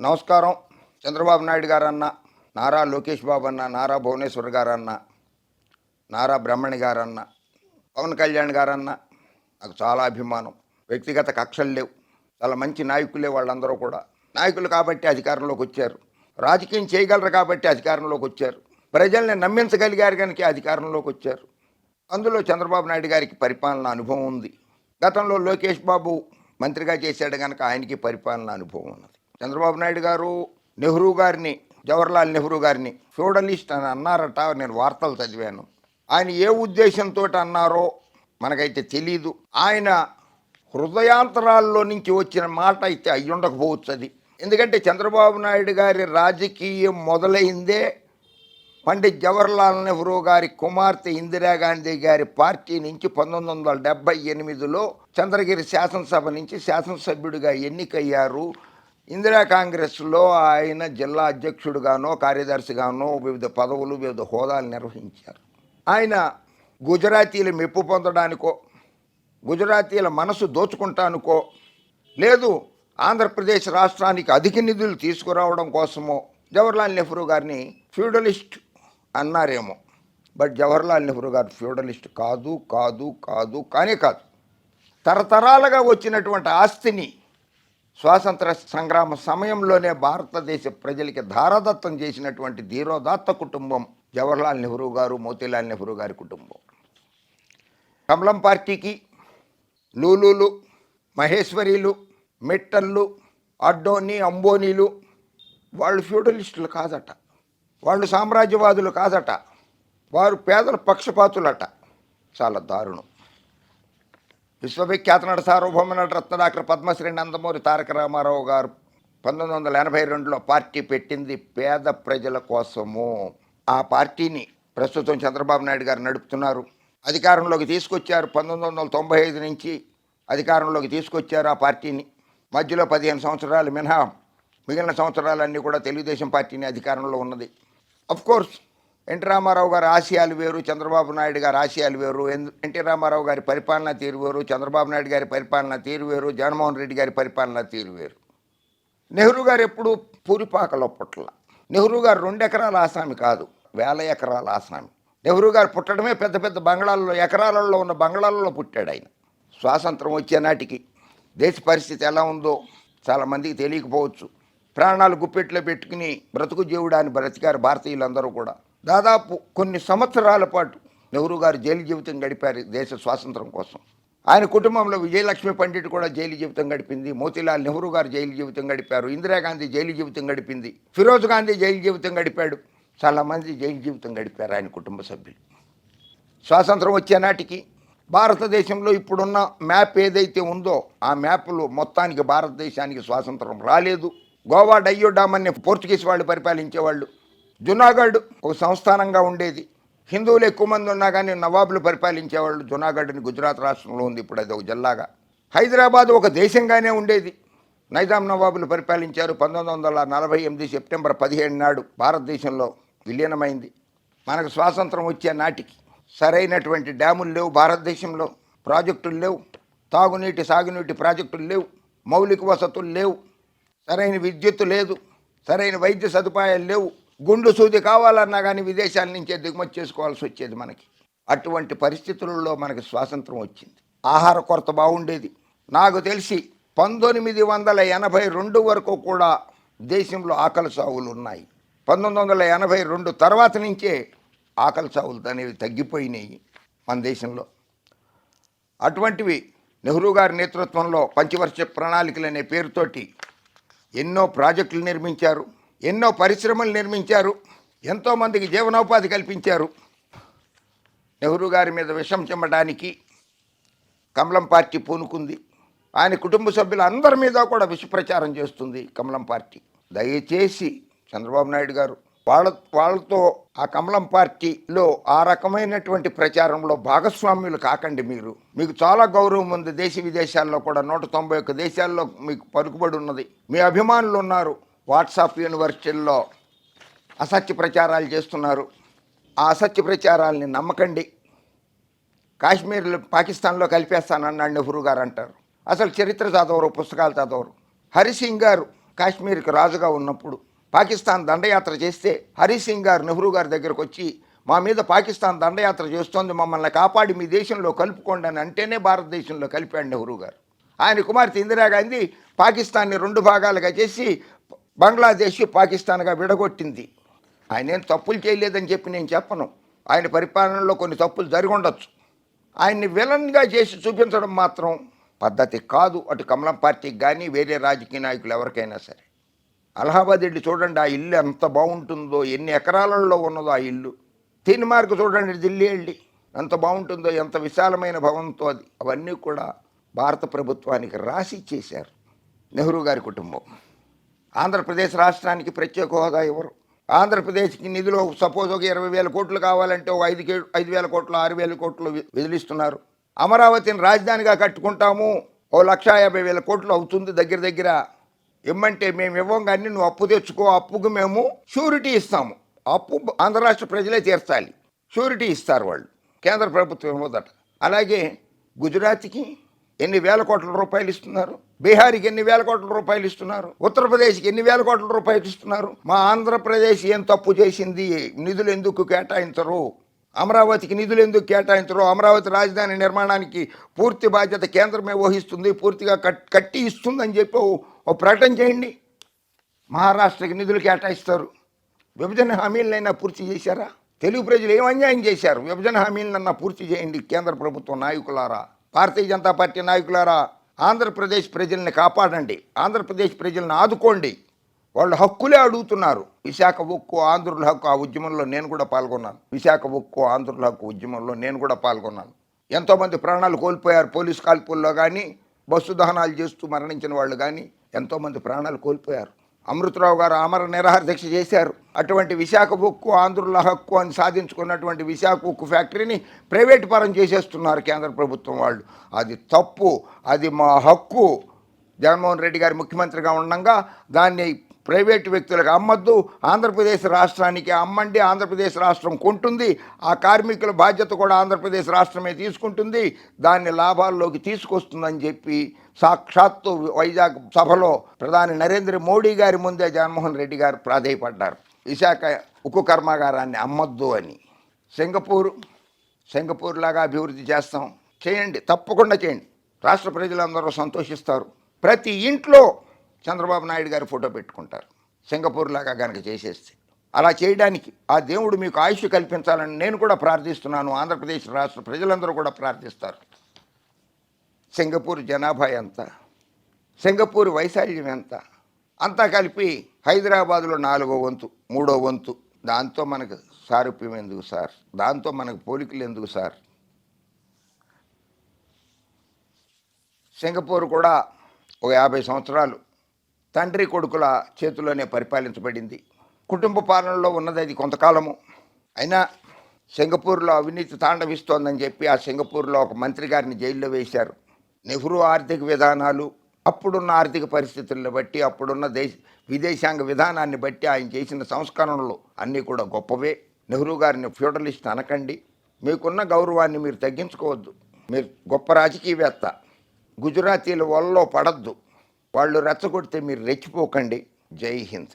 నమస్కారం. చంద్రబాబు నాయుడు గారన్న, నారా లోకేష్ బాబు అన్న, నారా భువనేశ్వర్ గారన్న, నారా బ్రహ్మణి గారన్న, పవన్ కళ్యాణ్ గారన్న నాకు చాలా అభిమానం. వ్యక్తిగత కక్షలు లేవు. చాలా మంచి నాయకులే వాళ్ళందరూ కూడా. నాయకులు కాబట్టి అధికారంలోకి వచ్చారు. రాజకీయం చేయగలరు కాబట్టి అధికారంలోకి వచ్చారు. ప్రజల్ని నమ్మించగలిగారు కనుక అధికారంలోకి వచ్చారు. అందులో చంద్రబాబు నాయుడు గారికి పరిపాలన అనుభవం ఉంది. గతంలో లోకేష్ బాబు మంత్రిగా చేశాడు కనుక ఆయనకి పరిపాలన అనుభవం ఉన్నది. చంద్రబాబు నాయుడు గారు నెహ్రూ గారిని, జవహర్లాల్ నెహ్రూ గారిని ఫ్యూడలిస్ట్ అని అన్నారట. నేను వార్తలు చదివాను. ఆయన ఏ ఉద్దేశంతో అన్నారో మనకైతే తెలీదు. ఆయన హృదయాంతరాల్లో నుంచి వచ్చిన మాట అయితే అయ్యి ఉండకపోవచ్చు అది. ఎందుకంటే చంద్రబాబు నాయుడు గారి రాజకీయం మొదలైందే పండిత్ జవహర్లాల్ నెహ్రూ గారి కుమార్తె ఇందిరాగాంధీ గారి పార్టీ నుంచి 1978లో చంద్రగిరి శాసనసభ నుంచి శాసనసభ్యుడిగా ఎన్నికయ్యారు. ఇందిరా కాంగ్రెస్లో ఆయన జిల్లా అధ్యక్షుడుగానో కార్యదర్శిగానో వివిధ పదవులు, వివిధ హోదాలు నిర్వహించారు. ఆయన గుజరాతీల మెప్పు పొందడానికో, గుజరాతీల మనసు దోచుకుంటానికో, లేదు ఆంధ్రప్రదేశ్ రాష్ట్రానికి అధిక నిధులు తీసుకురావడం కోసమో జవహర్లాల్ నెహ్రూ గారిని ఫ్యూడలిస్ట్ అన్నారేమో. బట్ జవహర్లాల్ నెహ్రూ గారు ఫ్యూడలిస్ట్ కాదు కాదు కాదు కానే కాదు. తరతరాలుగా వచ్చినటువంటి ఆస్తిని స్వాతంత్ర సంగ్రామ సమయంలోనే భారతదేశ ప్రజలకి ధారాదత్తం చేసినటువంటి ధీరోదాత్త కుటుంబం జవహర్లాల్ నెహ్రూ గారు, మోతీలాల్ నెహ్రూ గారి కుటుంబం. కమలం పార్టీకి లూలూలు, మహేశ్వరీలు, మిట్టళ్ళు, అడ్డోని, అంబోనీలు వాళ్ళు ఫ్యూడలిస్టులు కాదట. వాళ్ళు సామ్రాజ్యవాదులు కాదట. వారు పేదల పక్షపాతులట. చాలా దారుణం. విశ్వవిఖ్యాత నట, సార్వభౌమ నట, రత్న డాక్టర్ పద్మశ్రీ నందమూరి తారక రామారావు గారు 1982లో పార్టీ పెట్టింది పేద ప్రజల కోసము. ఆ పార్టీని ప్రస్తుతం చంద్రబాబు నాయుడు గారు నడుపుతున్నారు. అధికారంలోకి తీసుకొచ్చారు. 1995 నుంచి అధికారంలోకి తీసుకొచ్చారు ఆ పార్టీని. మధ్యలో 15 సంవత్సరాలు మినహా మిగిలిన సంవత్సరాలన్నీ కూడా తెలుగుదేశం పార్టీని అధికారంలో ఉన్నది. అఫ్కోర్స్ ఎన్టీ రామారావు గారి ఆశయాలు వేరు, చంద్రబాబు నాయుడు గారి ఆశయాలు వేరు. ఎన్టీ రామారావు గారి పరిపాలనా తీరు వేరు, చంద్రబాబు నాయుడు గారి పరిపాలనా తీరు వేరు, జగన్మోహన్ రెడ్డి గారి పరిపాలనా తీరు వేరు. నెహ్రూ గారు ఎప్పుడు పూరిపాకలో పుట్టల. నెహ్రూ గారు 2 ఎకరాల ఆసామి కాదు, 1000 ఎకరాల ఆసామి. నెహ్రూ గారు పుట్టడమే పెద్ద పెద్ద బంగ్లాల్లో, ఎకరాలలో ఉన్న బంగ్లాలలో పుట్టాడు ఆయన. స్వాతంత్రం వచ్చే నాటికి దేశ పరిస్థితి ఎలా ఉందో చాలామందికి తెలియకపోవచ్చు. ప్రాణాలు గుప్పెట్లో పెట్టుకుని బ్రతుకు జీవుడాన్ని బ్రతికారు భారతీయులందరూ కూడా. దాదాపు కొన్ని సంవత్సరాల పాటు నెహ్రూ గారు జైలు జీవితం గడిపారు దేశ స్వాతంత్రం కోసం. ఆయన కుటుంబంలో విజయలక్ష్మి పండిట్ కూడా జైలు జీవితం గడిపింది. మోతీలాల్ నెహ్రూ గారు జైలు జీవితం గడిపారు. ఇందిరాగాంధీ జైలు జీవితం గడిపింది. ఫిరోజ్ గాంధీ జైలు జీవితం గడిపాడు. చాలామంది జైలు జీవితం గడిపారు ఆయన కుటుంబ సభ్యులు. స్వాతంత్రం వచ్చే నాటికి భారతదేశంలో ఇప్పుడున్న మ్యాప్ ఏదైతే ఉందో ఆ మ్యాప్లో మొత్తానికి భారతదేశానికి స్వాతంత్రం రాలేదు. గోవా డయ్యో డామ్ అనే పోర్చుగీస్ వాళ్ళు పరిపాలించేవాళ్ళు. జునాగఢ్ ఒక సంస్థానంగా ఉండేది. హిందువులు ఎక్కువ మంది ఉన్నా కానీ నవాబులు పరిపాలించేవాళ్ళు. జునాగఢ్ని గుజరాత్ రాష్ట్రంలో ఉంది, ఇప్పుడు అది ఒక జిల్లాగా. హైదరాబాద్ ఒక దేశంగానే ఉండేది. నైజాం నవాబులు పరిపాలించారు. 1948 సెప్టెంబర్ 17 నాడు భారతదేశంలో విలీనమైంది. మనకు స్వాతంత్రం వచ్చే నాటికి సరైనటువంటి డ్యాములు లేవు భారతదేశంలో, ప్రాజెక్టులు లేవు, తాగునీటి సాగునీటి ప్రాజెక్టులు లేవు, మౌలిక వసతులు లేవు, సరైన విద్యుత్తు లేదు, సరైన వైద్య సదుపాయాలు లేవు. గుండు సూది కావాలన్నా కానీ విదేశాల నుంచే దిగుమతి చేసుకోవాల్సి వచ్చేది మనకి. అటువంటి పరిస్థితులలో మనకి స్వాతంత్రం వచ్చింది. ఆహార కొరత బాగుండేది. నాకు తెలిసి 1982 వరకు కూడా దేశంలో ఆకలి సావులు ఉన్నాయి. 1982 తర్వాత నుంచే ఆకలి సావులు అనేవి తగ్గిపోయినాయి మన దేశంలో. అటువంటివి నెహ్రూ గారి నేతృత్వంలో పంచవర్ష ప్రణాళికలు అనే పేరుతోటి ఎన్నో ప్రాజెక్టులు నిర్మించారు, ఎన్నో పరిశ్రమలు నిర్మించారు, ఎంతోమందికి జీవనోపాధి కల్పించారు. నెహ్రూ గారి మీద విషం చిమ్మడానికి కమలం పార్టీ పూనుకుంది. ఆయన కుటుంబ సభ్యుల అందరి మీద కూడా విష ప్రచారం చేస్తుంది కమలం పార్టీ. దయచేసి చంద్రబాబు నాయుడు గారు వాళ్ళతో ఆ కమలం పార్టీలో ఆ రకమైనటువంటి ప్రచారంలో భాగస్వామ్యులు కాకండి. మీకు చాలా గౌరవం ఉంది. దేశ విదేశాల్లో కూడా 191 దేశాల్లో మీకు పలుకుబడి ఉన్నది. మీ అభిమానులు ఉన్నారు. వాట్సాప్ యూనివర్సిటీల్లో అసత్య ప్రచారాలు చేస్తున్నారు. ఆ అసత్య ప్రచారాలని నమ్మకండి. కాశ్మీర్లో పాకిస్తాన్లో కలిపేస్తానన్నాడు నెహ్రూ గారు అంటారు. అసలు చరిత్ర చదవరు, పుస్తకాలు చదవరు. హరిసింగ్ గారు కాశ్మీర్కి రాజుగా ఉన్నప్పుడు పాకిస్తాన్ దండయాత్ర చేస్తే హరి సింగ్ గారు నెహ్రూ గారి దగ్గరకు వచ్చి మా మీద పాకిస్తాన్ దండయాత్ర చేస్తోంది, మమ్మల్ని కాపాడి మీ దేశంలో కలుపుకోండి అని అంటేనే భారతదేశంలో కలిపాడు నెహ్రూ గారు. ఆయన కుమార్తె ఇందిరాగాంధీ పాకిస్తాన్ని 2 భాగాలుగా చేసి బంగ్లాదేశ్ పాకిస్తాన్గా విడగొట్టింది. ఆయన ఏం తప్పులు చేయలేదని చెప్పి నేను చెప్పను. ఆయన పరిపాలనలో కొన్ని తప్పులు జరిగి ఉండొచ్చు. ఆయన్ని విలన్గా చేసి చూపించడం మాత్రం పద్ధతి కాదు, అటు కమలం పార్టీకి కానీ వేరే రాజకీయ నాయకులు ఎవరికైనా సరే. అలహాబాద్ వెళ్ళి చూడండి, ఆ ఇల్లు ఎంత బాగుంటుందో, ఎన్ని ఎకరాలలో ఉన్నదో ఆ ఇల్లు. తీన్మార్క్ చూడండి, ఢిల్లీ వెళ్ళి ఎంత బాగుంటుందో, ఎంత విశాలమైన భవనంతో అది. అవన్నీ కూడా భారత ప్రభుత్వానికి రాసి ఇచ్చేశారు నెహ్రూ గారి కుటుంబం. ఆంధ్రప్రదేశ్ రాష్ట్రానికి ప్రత్యేక హోదా ఇవ్వరు. ఆంధ్రప్రదేశ్కి నిధులు సపోజ్ ఒక 20,000 కోట్లు కావాలంటే ఒక 5,000 కోట్లు 6,000 కోట్లు విధులిస్తున్నారు. అమరావతిని రాజధానిగా కట్టుకుంటాము, ఓ 1,50,000 కోట్లు అవుతుంది దగ్గర దగ్గర. ఇమ్మంటే మేము ఇవ్వం, కానీ నువ్వు అప్పు తెచ్చుకో, అప్పుకు మేము షూరిటీ ఇస్తాము. అప్పు ఆంధ్ర రాష్ట్ర ప్రజలే తీర్చాలి, షూరిటీ ఇస్తారు వాళ్ళు, కేంద్ర ప్రభుత్వం ఇవ్వదట. అలాగే గుజరాత్కి ఎన్ని వేల కోట్ల రూపాయలు ఇస్తున్నారు, బీహార్కి ఎన్ని వేల కోట్ల రూపాయలు ఇస్తున్నారు, ఉత్తరప్రదేశ్కి ఎన్ని వేల కోట్ల రూపాయలు ఇస్తున్నారు. మా ఆంధ్రప్రదేశ్ ఏం తప్పు చేసింది, నిధులు ఎందుకు కేటాయించరు, అమరావతికి నిధులు ఎందుకు కేటాయించరు, అమరావతి రాజధాని నిర్మాణానికి పూర్తి బాధ్యత కేంద్రమే వహిస్తుంది, పూర్తిగా కట్టి ఇస్తుందని చెప్పి ఓ ప్రకటన చేయండి. మహారాష్ట్రకి నిధులు కేటాయిస్తారు. విభజన హామీలనైనా పూర్తి చేశారా? తెలుగు ప్రజలు ఏం అన్యాయం చేశారు? విభజన హామీలనన్నా పూర్తి చేయండి కేంద్ర ప్రభుత్వం నాయకులారా, భారతీయ జనతా పార్టీ నాయకులారా. ఆంధ్రప్రదేశ్ ప్రజల్ని కాపాడండి, ఆంధ్రప్రదేశ్ ప్రజల్ని ఆదుకోండి. వాళ్ళు హక్కులే అడుగుతున్నారు. విశాఖ ఉక్కు ఆంధ్రుల హక్కు, ఆ ఉద్యమంలో నేను కూడా పాల్గొన్నాను. విశాఖ ఉక్కు ఆంధ్రుల హక్కు ఉద్యమంలో నేను కూడా పాల్గొన్నాను. ఎంతోమంది ప్రాణాలు కోల్పోయారు పోలీస్ కాల్పుల్లో కానీ, బస్సు దహనాలు చేస్తూ మరణించిన వాళ్ళు కానీ ఎంతోమంది ప్రాణాలు కోల్పోయారు. అమృతరావు గారు ఆమర నిరాహార దీక్ష చేశారు. అటువంటి విశాఖ ఉక్కు ఆంధ్రుల హక్కు అని సాధించుకున్నటువంటి విశాఖ ఉక్కు ఫ్యాక్టరీని ప్రైవేట్ పరం చేసేస్తున్నారు కేంద్ర ప్రభుత్వం వాళ్ళు. అది తప్పు, అది మా హక్కు. జగన్మోహన్ రెడ్డి గారు ముఖ్యమంత్రిగా ఉండగా దాన్ని ప్రైవేటు వ్యక్తులకు అమ్మద్దు, ఆంధ్రప్రదేశ్ రాష్ట్రానికి అమ్మండి, ఆంధ్రప్రదేశ్ రాష్ట్రం కొంటుంది, ఆ కార్మికుల బాధ్యత కూడా ఆంధ్రప్రదేశ్ రాష్ట్రమే తీసుకుంటుంది, దాన్ని లాభాల్లోకి తీసుకొస్తుందని చెప్పి సాక్షాత్తు వైజాగ్ సభలో ప్రధాని నరేంద్ర మోడీ గారి ముందే జగన్మోహన్ రెడ్డి గారు ప్రాధేయపడ్డారు విశాఖ ఉక్కు కర్మాగారాన్ని అమ్మద్దు అని. సింగపూర్ లాగా అభివృద్ధి చేస్తాం, చేయండి, తప్పకుండా చేయండి. రాష్ట్ర ప్రజలందరూ సంతోషిస్తారు. ప్రతి ఇంట్లో చంద్రబాబు నాయుడు గారి ఫోటో పెట్టుకుంటారు సింగపూర్ లాగా కనుక చేసేస్తే. అలా చేయడానికి ఆ దేవుడు మీకు ఆయుష్ కల్పించాలని నేను కూడా ప్రార్థిస్తున్నాను, ఆంధ్రప్రదేశ్ రాష్ట్ర ప్రజలందరూ కూడా ప్రార్థిస్తారు. సింగపూర్ జనాభా ఎంత, సింగపూర్ వైశాల్యం ఎంత, అంతా కలిపి హైదరాబాదులో 4వ వంతు 3వ వంతు. దాంతో మనకు సారూప్యం ఎందుకు సార్, దాంతో మనకు పోలికలు ఎందుకు సార్? సింగపూర్ కూడా ఒక 50 సంవత్సరాలు తండ్రి కొడుకుల చేతుల్లోనే పరిపాలించబడింది. కుటుంబ పాలనలో ఉన్నది అది కొంతకాలము. అయినా సింగపూర్లో అవినీతి తాండవిస్తోందని చెప్పి ఆ సింగపూర్లో ఒక మంత్రి గారిని జైల్లో వేశారు. నెహ్రూ ఆర్థిక విధానాలు, అప్పుడున్న ఆర్థిక పరిస్థితులను బట్టి, అప్పుడున్న విదేశాంగ విధానాన్ని బట్టి ఆయన చేసిన సంస్కరణలు అన్నీ కూడా గొప్పవే. నెహ్రూ గారిని ఫ్యూడలిస్ట్ అనకండి, మీకున్న గౌరవాన్ని మీరు తగ్గించుకోవద్దు. మీరు గొప్ప రాజకీయవేత్త, గుజరాతీల వలలో పడద్దు, వాళ్ళు రెచ్చగొడితే మీరు రెచ్చిపోకండి. జై హింద్.